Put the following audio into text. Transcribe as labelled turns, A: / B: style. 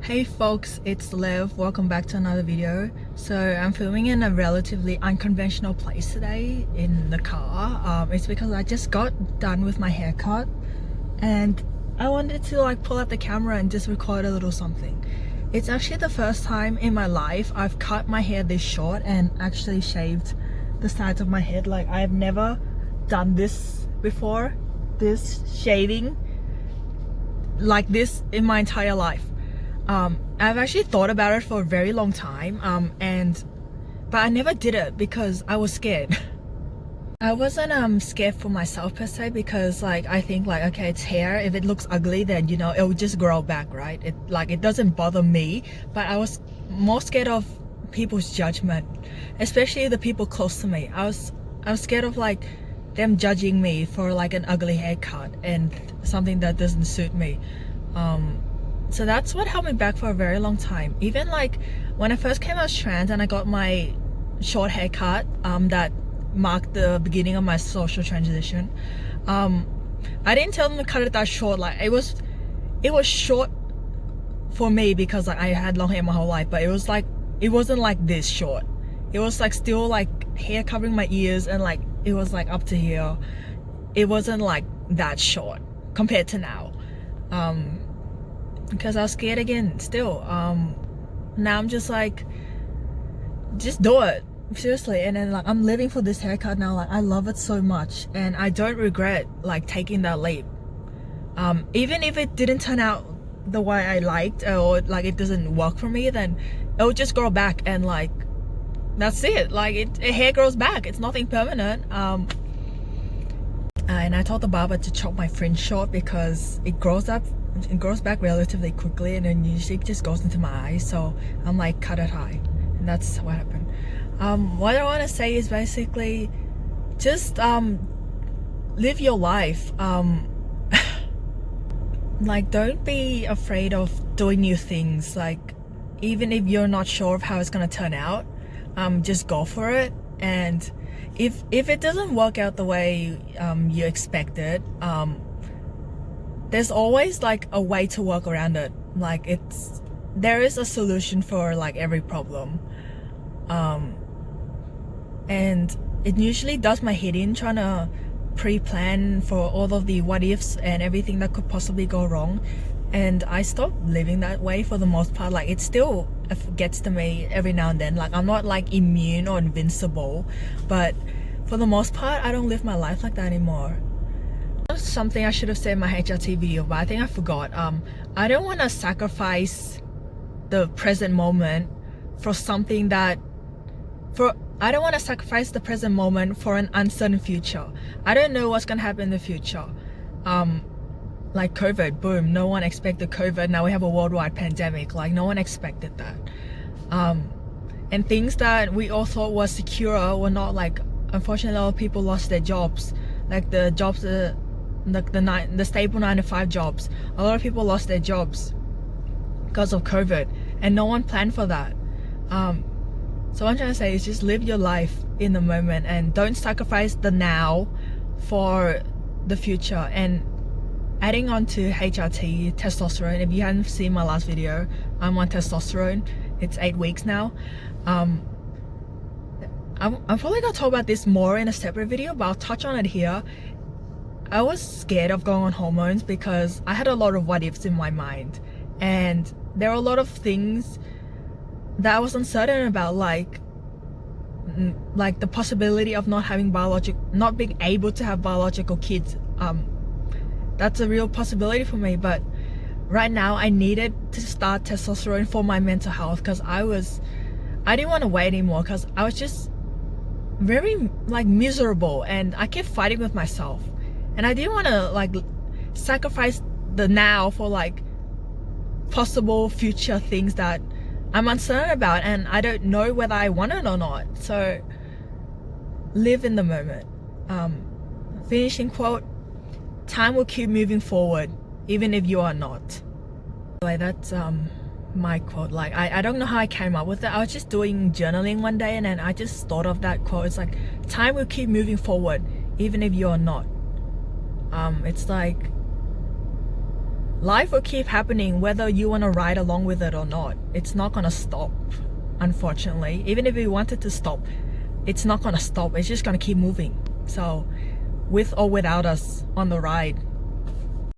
A: Hey folks, it's Liv. Welcome back to another video. So I'm filming in a relatively unconventional place today in the car. It's because I just got done with my haircut and I wanted to pull out the camera and just record a little something. It's actually the first time in my life I've cut my hair this short and actually shaved the sides of my head. I've never done this before, this shaving like this in my entire life. I've actually thought about it for a very long time, but I never did it because I was scared. I wasn't scared for myself per se because I think okay, it's hair. If it looks ugly, then it will just grow back, right? It doesn't bother me, but I was more scared of people's judgment, especially the people close to me. I was scared of them judging me for an ugly haircut and something that doesn't suit me. So that's what held me back for a very long time. Even when I first came out trans and I got my short haircut that marked the beginning of my social transition, I didn't tell them to cut it that short. It was short for me because I had long hair my whole life, but it wasn't like this short. It was still hair covering my ears and it was up to here. It wasn't that short compared to now. Because I was scared again still. Now I'm just just do it, seriously. And then I'm living for this haircut now. I love it so much and I don't regret taking that leap. Even if it didn't turn out the way I liked, or it doesn't work for me, then it'll just grow back and that's it. Hair grows back. It's nothing permanent. And I told the barber to chop my fringe short because it grows back relatively quickly and then usually it just goes into my eyes. So I'm cut it high, and that's what happened. What I want to say is basically just live your life. Don't be afraid of doing new things. Even if you're not sure of how it's gonna turn out, just go for it. And if it doesn't work out the way you expected, there's always a way to work around it. There is a solution for every problem, and it usually does my head in trying to pre-plan for all of the what ifs and everything that could possibly go wrong. And I stopped living that way for the most part. It still gets to me every now and then. I'm not immune or invincible, but for the most part I don't live my life like that anymore. Something I should have said in my HRT video, but I think I forgot. I don't want to sacrifice the present moment for something I don't want to sacrifice the present moment for an uncertain future. I don't know what's gonna happen in the future. COVID, boom, no one expected COVID. Now we have a worldwide pandemic. No one expected that. And things that we all thought was secure were not. Unfortunately, a lot of people lost their jobs. The jobs, the staple 9-to-5 jobs. A lot of people lost their jobs because of COVID, and no one planned for that. So what I'm trying to say is just live your life in the moment and don't sacrifice the now for the future. And adding on to HRT, testosterone, if you haven't seen my last video, I'm on testosterone. It's 8 weeks now. I'm probably gonna talk about this more in a separate video, but I'll touch on it here. I was scared of going on hormones because I had a lot of what ifs in my mind, and there were a lot of things that I was uncertain about, the possibility of not being able to have biological kids. That's a real possibility for me, but right now I needed to start testosterone for my mental health because I didn't want to wait anymore because I was just very miserable and I kept fighting with myself, and I didn't want to sacrifice the now for possible future things that I'm uncertain about and I don't know whether I want it or not. So live in the moment. Finishing quote: time will keep moving forward even if you are not. Anyway, that's my quote. I don't know how I came up with it. I was just doing journaling one day and then I just thought of that quote. It's time will keep moving forward even if you are not. It's life will keep happening whether you want to ride along with it or not. It's not gonna stop, unfortunately. Even if we wanted to stop, it's not gonna stop. It's just gonna keep moving. So with or without us on the ride,